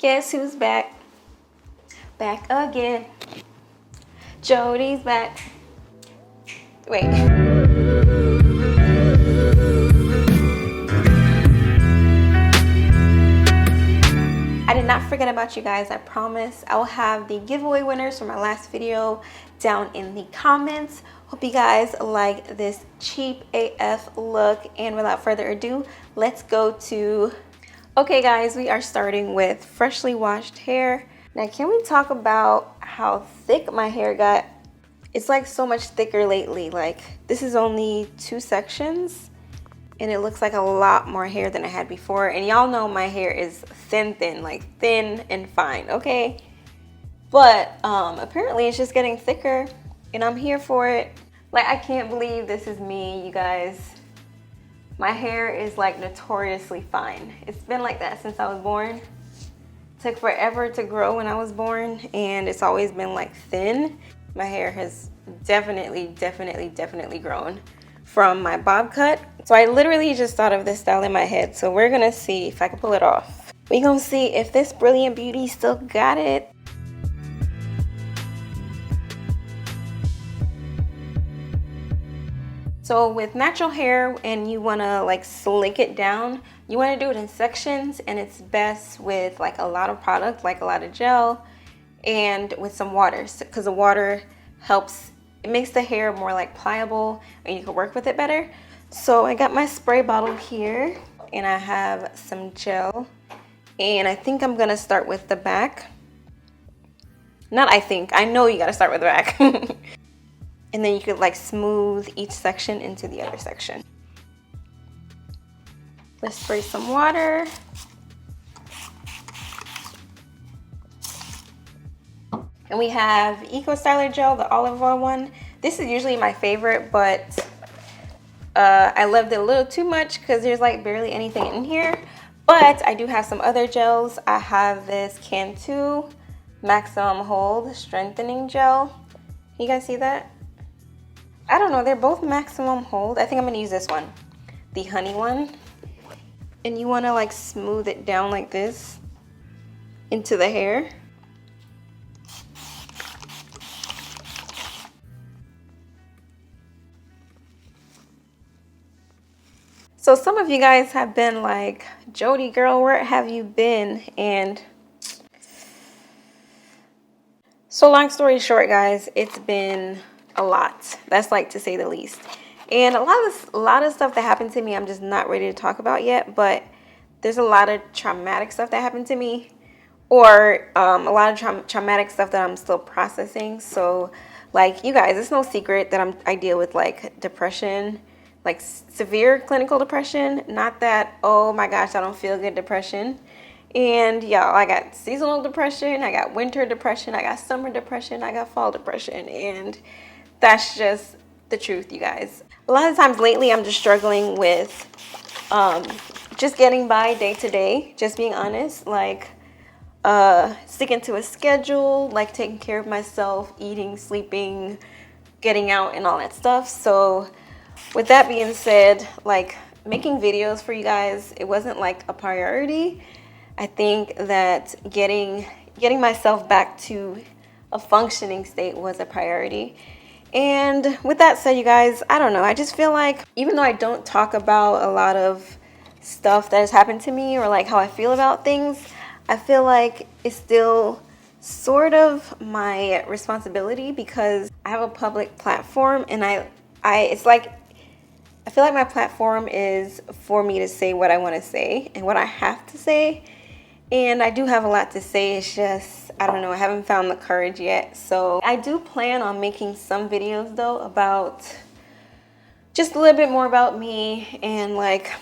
Guess who's back? Back again. Jodi's back. Wait. I did not forget about you guys. I promise. I will have the giveaway winners from my last video down in the comments. Hope you guys like this cheap AF look. And without further ado, let's go to... Okay guys, we are starting with freshly washed hair. Now can we talk about how thick my hair got? It's like so much thicker lately. Like this is only 2 sections and it looks like a lot more hair than I had before. And y'all know my hair is thin, like thin and fine, okay? But apparently it's just getting thicker and I'm here for it. Like I can't believe this is me, you guys. My hair is like notoriously fine. It's been like that since I was born. It took forever to grow when I was born and it's always been like thin. My hair has definitely grown from my bob cut. So I literally just thought of this style in my head. So we're gonna see if I can pull it off. We're gonna see if this Brilliant Beauty still got it. So with natural hair and you wanna like slick it down, you wanna do it in sections and it's best with like a lot of product, like a lot of gel and with some water because the water helps, it makes the hair more like pliable and you can work with it better. So I got my spray bottle here and I have some gel and I think I'm gonna start with the back. Not I think, I know you gotta start with the back. And then you could like smooth each section into the other section. Let's spray some water. And we have Eco Styler Gel, the olive oil one. This is usually my favorite, but I loved it a little too much because there's like barely anything in here. But I do have some other gels. I have this Cantu Maximum Hold Strengthening Gel. You guys see that? I don't know, they're both maximum hold. I think I'm gonna use this one, the honey one. And you wanna like smooth it down like this into the hair. So some of you guys have been like, Jodi girl, where have you been? And so long story short guys, it's been a lot. That's like to say the least. And a lot of stuff that happened to me I'm just not ready to talk about yet, but there's a lot of traumatic stuff that happened to me, or a lot of traumatic stuff that I'm still processing. So like you guys, it's no secret that I deal with like depression, like severe clinical depression, not that oh my gosh I don't feel good depression. And y'all, I got seasonal depression, I got winter depression, I got summer depression, I got fall depression, and that's just the truth, you guys. A lot of times lately, I'm just struggling with just getting by day to day, just being honest, like sticking to a schedule, like taking care of myself, eating, sleeping, getting out and all that stuff. So with that being said, like making videos for you guys, it wasn't like a priority. I think that getting myself back to a functioning state was a priority. And with that said, you guys, I don't know. I just feel like even though I don't talk about a lot of stuff that has happened to me or like how I feel about things, I feel like it's still sort of my responsibility because I have a public platform and it's like, I feel like my platform is for me to say what I want to say and what I have to say. And I do have a lot to say. It's just, I don't know, I haven't found the courage yet. So I do plan on making some videos though about just a little bit more about me and like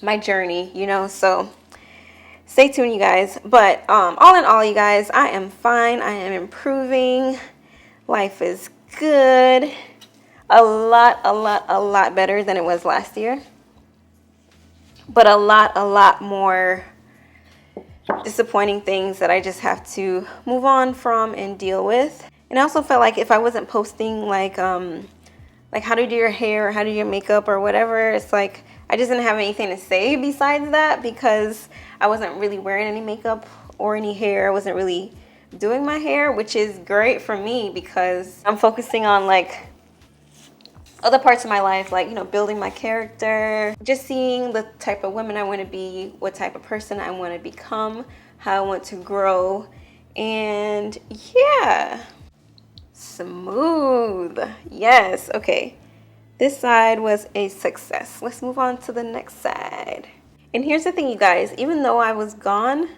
my journey, you know, so stay tuned, you guys. But all in all, you guys, I am fine. I am improving. Life is good. A lot better than it was last year. But a lot more disappointing things that I just have to move on from and deal with. And I also felt like if I wasn't posting like how to do your hair or how to do your makeup or whatever, it's like I just didn't have anything to say besides that because I wasn't really wearing any makeup or any hair. I wasn't really doing my hair, which is great for me because I'm focusing on like other parts of my life, like, you know, building my character, just seeing the type of woman I want to be, what type of person I want to become, how I want to grow, and yeah. Smooth. Yes. Okay. This side was a success. Let's move on to the next side. And here's the thing, you guys, even though I was gone,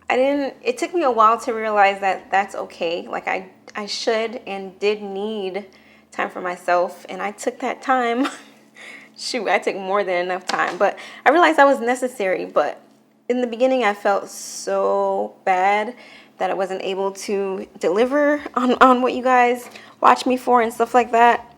it took me a while to realize that that's okay. Like I should and did need time for myself, and I took that time. Shoot, I took more than enough time, but I realized that was necessary. But in the beginning, I felt so bad that I wasn't able to deliver on what you guys watch me for and stuff like that.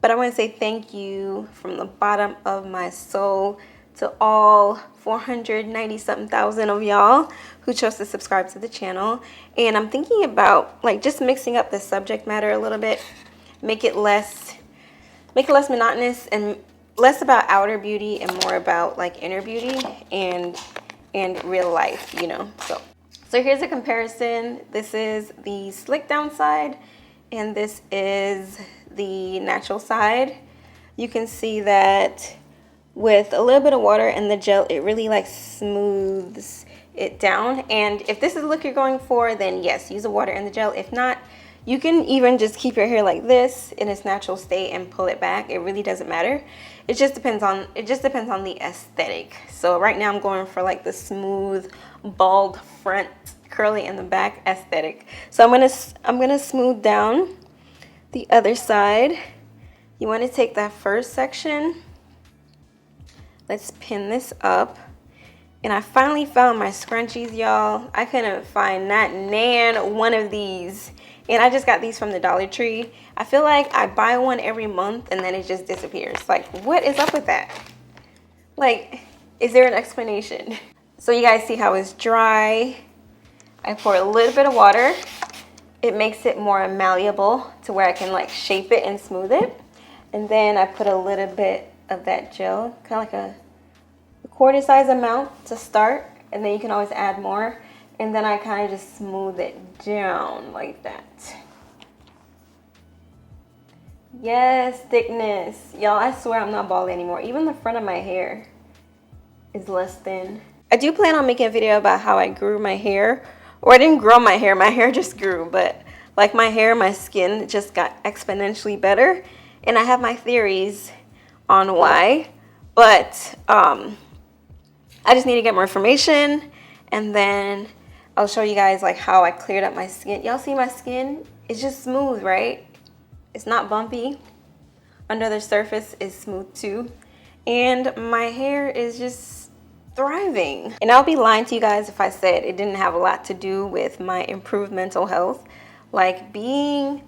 But I want to say thank you from the bottom of my soul to all 490 something thousand of y'all who chose to subscribe to the channel. And I'm thinking about like just mixing up the subject matter a little bit, make it less monotonous and less about outer beauty and more about like inner beauty and real life, you know. So here's a comparison. This is the slick down side and this is the natural side. You can see that with a little bit of water and the gel, it really like smooths it down. And if this is the look you're going for, then yes, use the water and the gel. If not, you can even just keep your hair like this in its natural state and pull it back. It really doesn't matter. It just depends on the aesthetic. So right now I'm going for like the smooth, bald front, curly in the back aesthetic. So I'm gonna smooth down the other side. You want to take that first section. Let's pin this up. And I finally found my scrunchies, y'all. I couldn't find not one of these. And I just got these from the Dollar Tree. I feel like I buy one every month and then it just disappears. Like, what is up with that? Like, is there an explanation? So you guys see how it's dry. I pour a little bit of water. It makes it more malleable to where I can like shape it and smooth it. And then I put a little bit of that gel, kind of like a quarter size amount to start. And then you can always add more. And then I kind of just smooth it down like that. Yes, thickness. Y'all, I swear I'm not bald anymore. Even the front of my hair is less thin. I do plan on making a video about how I grew my hair. Or I didn't grow my hair just grew. But like my hair, my skin just got exponentially better. And I have my theories on why. But I just need to get more information. And then I'll show you guys like how I cleared up my skin. Y'all see my skin? It's just smooth, right? It's not bumpy. Under the surface is smooth too. And my hair is just thriving. And I'll be lying to you guys if I said it didn't have a lot to do with my improved mental health. Like being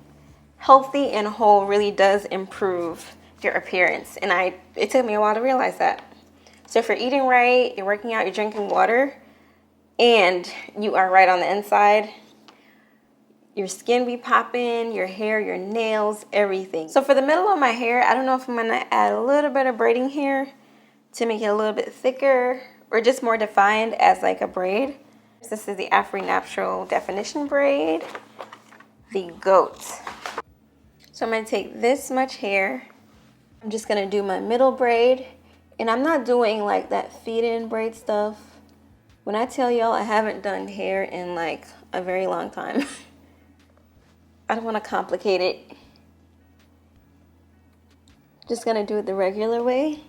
healthy and whole really does improve your appearance. And it took me a while to realize that. So if you're eating right, you're working out, you're drinking water, and you are right on the inside, your skin be popping, your hair, your nails, everything. So for the middle of my hair, I don't know if I'm gonna add a little bit of braiding hair to make it a little bit thicker or just more defined as like a braid. This is the Afro Natural Definition braid, the GOAT. So I'm gonna take this much hair. I'm just gonna do my middle braid, and I'm not doing like that feed-in braid stuff. When I tell y'all I haven't done hair in like a very long time, I don't want to complicate it. Just gonna do it the regular way.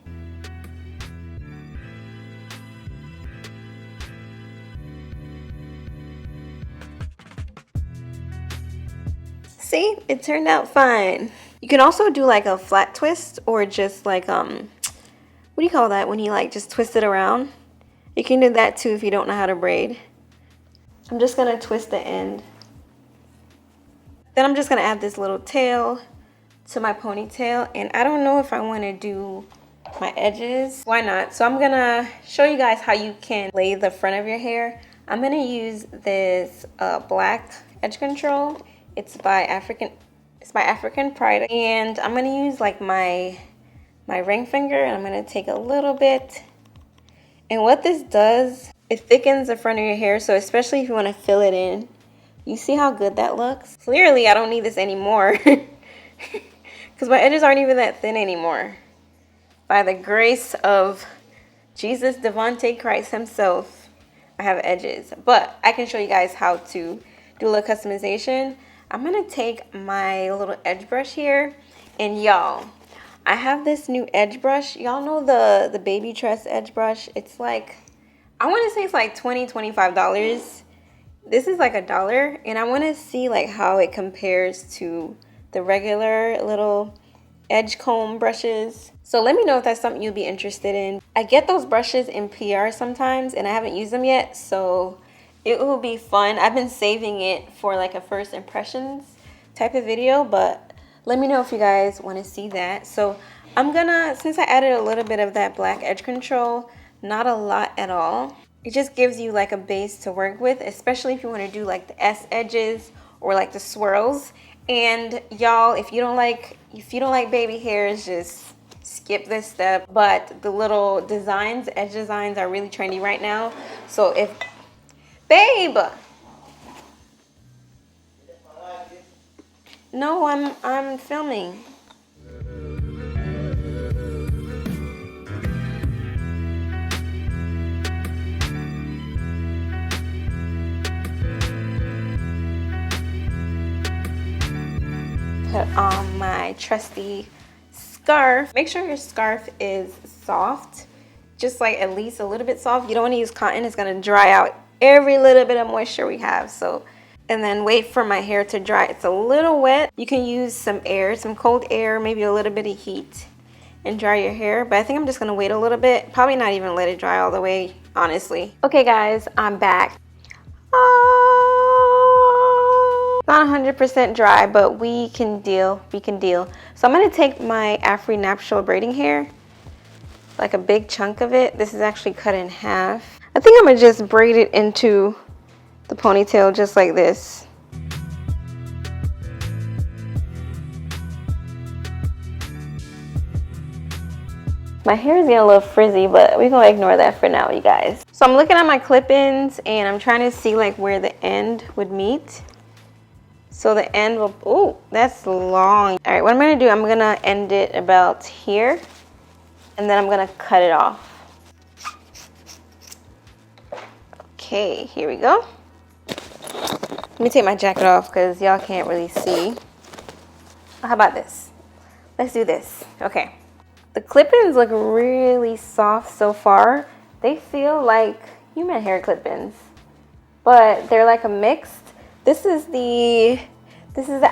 See, it turned out fine. You can also do like a flat twist or just like what do you call that when you like just twist it around? You can do that too if you don't know how to braid. I'm just gonna twist the end. Then I'm just gonna add this little tail to my ponytail, and I don't know if I wanna do my edges. Why not? So I'm gonna show you guys how you can lay the front of your hair. I'm gonna use this black edge control. It's by African Pride, and I'm gonna use like my my ring finger, and I'm going to take a little bit. And what this does, it thickens the front of your hair, so especially if you want to fill it in. You see how good that looks? Clearly, I don't need this anymore because my edges aren't even that thin anymore. By the grace of Jesus Devontae Christ himself, I have edges. But I can show you guys how to do a little customization. I'm going to take my little edge brush here. And y'all, I have this new edge brush. Y'all know the baby tress edge brush? It's like, I want to say it's like $20, $25. This is like $1, and I want to see like how it compares to the regular little edge comb brushes. So let me know if that's something you'd be interested in. I get those brushes in PR sometimes, and I haven't used them yet, so it will be fun. I've been saving it for like a first impressions type of video, but let me know if you guys want to see that. So I'm gonna, since I added a little bit of that black edge control, not a lot at all. It just gives you like a base to work with, especially if you want to do like the S edges or like the swirls. And y'all, if you don't like baby hairs, just skip this step. But the little designs, edge designs, are really trendy right now. So if, babe, no, I'm filming. Put on my trusty scarf. Make sure your scarf is soft, just like at least a little bit soft. You don't want to use cotton. It's going to dry out every little bit of moisture we have. So, and then wait for my hair to dry. It's a little wet. You can use some air, some cold air, maybe a little bit of heat, and dry your hair. But I think I'm just going to wait a little bit. Probably not even let it dry all the way, honestly. Okay guys, I'm back. Not 100% dry, but we can deal. So I'm going to take my Afri natural braiding hair, like a big chunk of it. This is actually cut in half. I think I'm going to just braid it into the ponytail just like this. My hair is getting a little frizzy, but we're going to ignore that for now, you guys. So I'm looking at my clip-ins, and I'm trying to see like where the end would meet. So the end will, oh, that's long. All right, what I'm gonna do, I'm gonna end it about here, and then I'm gonna cut it off. Okay, here we go. Let me take my jacket off because y'all can't really see. How about this? Let's do this. Okay. The clip-ins look really soft so far. They feel like human hair clip-ins, but they're like a mixed. This is the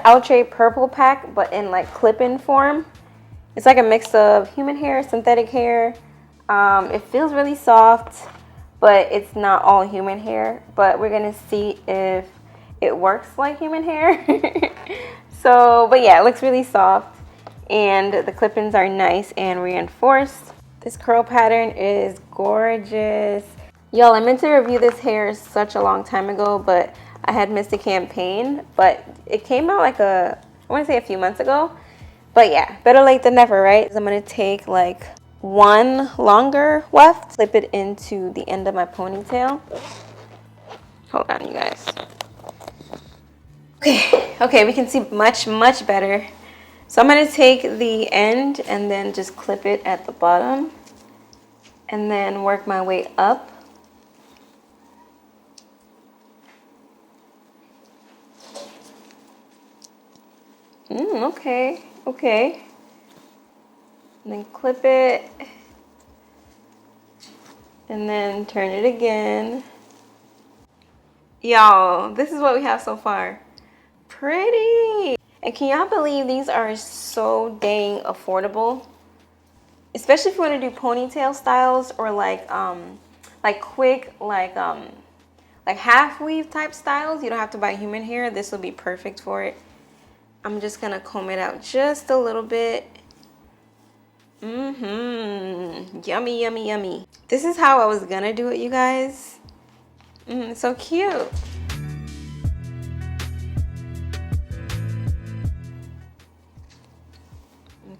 Outre Purple pack, but in like clip-in form. It's like a mix of human hair, synthetic hair. It feels really soft, but it's not all human hair. But we're gonna see if it works like human hair. So, but yeah, it looks really soft, and the clip-ins are nice and reinforced. This curl pattern is gorgeous. Y'all, I meant to review this hair such a long time ago, but I had missed a campaign, but it came out like I want to say a few months ago. But yeah, better late than never, right? So I'm going to take like one longer weft, flip it into the end of my ponytail. Hold on, you guys. Okay, we can see much better. So I'm going to take the end and then just clip it at the bottom and then work my way up. Okay. And then clip it. And then turn it again. Y'all, this is what we have so far. Pretty. And can y'all believe these are so dang affordable? Especially if you want to do ponytail styles or like quick, like half weave type styles. You don't have to buy human hair. This will be perfect for it. I'm just gonna comb it out just a little bit. Yummy. This is how I was gonna do it, you guys. So cute.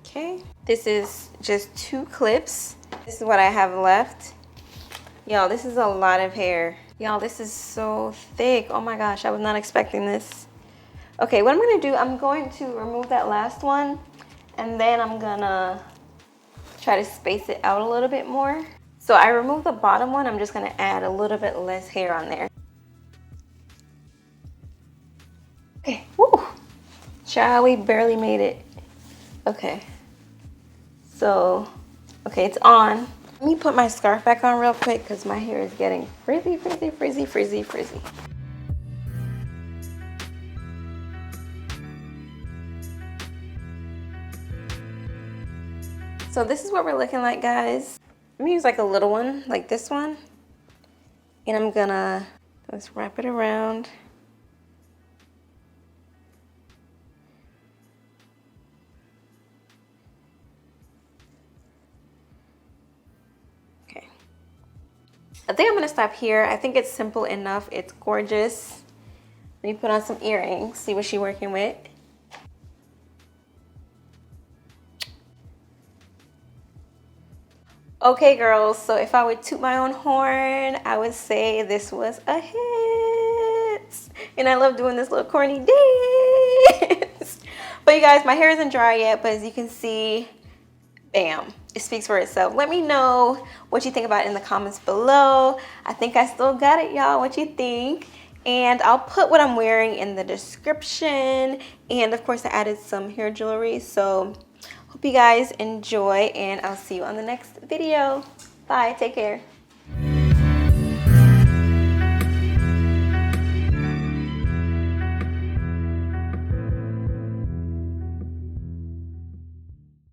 Okay. This is just 2 clips. This is what I have left. Y'all, this is a lot of hair. Y'all, this is so thick. Oh my gosh, I was not expecting this. Okay, what I'm gonna do, I'm going to remove that last one, and then I'm gonna try to space it out a little bit more. So I removed the bottom one. I'm just gonna add a little bit less hair on there. Okay, woo! Child, we barely made it. Okay, so, okay, it's on. Let me put my scarf back on real quick because my hair is getting frizzy, frizzy, frizzy, frizzy, frizzy. So this is what we're looking like, guys. I'm gonna use like a little one, like this one. And I'm gonna, let's wrap it around. Okay. I think I'm gonna stop here. I think it's simple enough. It's gorgeous. Let me put on some earrings, see what she's working with. Okay, girls, so if I would toot my own horn, I would say this was a hit. And I love doing this little corny dance. But you guys, my hair isn't dry yet, but as you can see, bam, it speaks for itself. Let me know what you think about it in the comments below. I think I still got it, y'all. What you think? And I'll put what I'm wearing in the description. And of course, I added some hair jewelry. So hope you guys enjoy, and I'll see you on the next video. Bye, take care.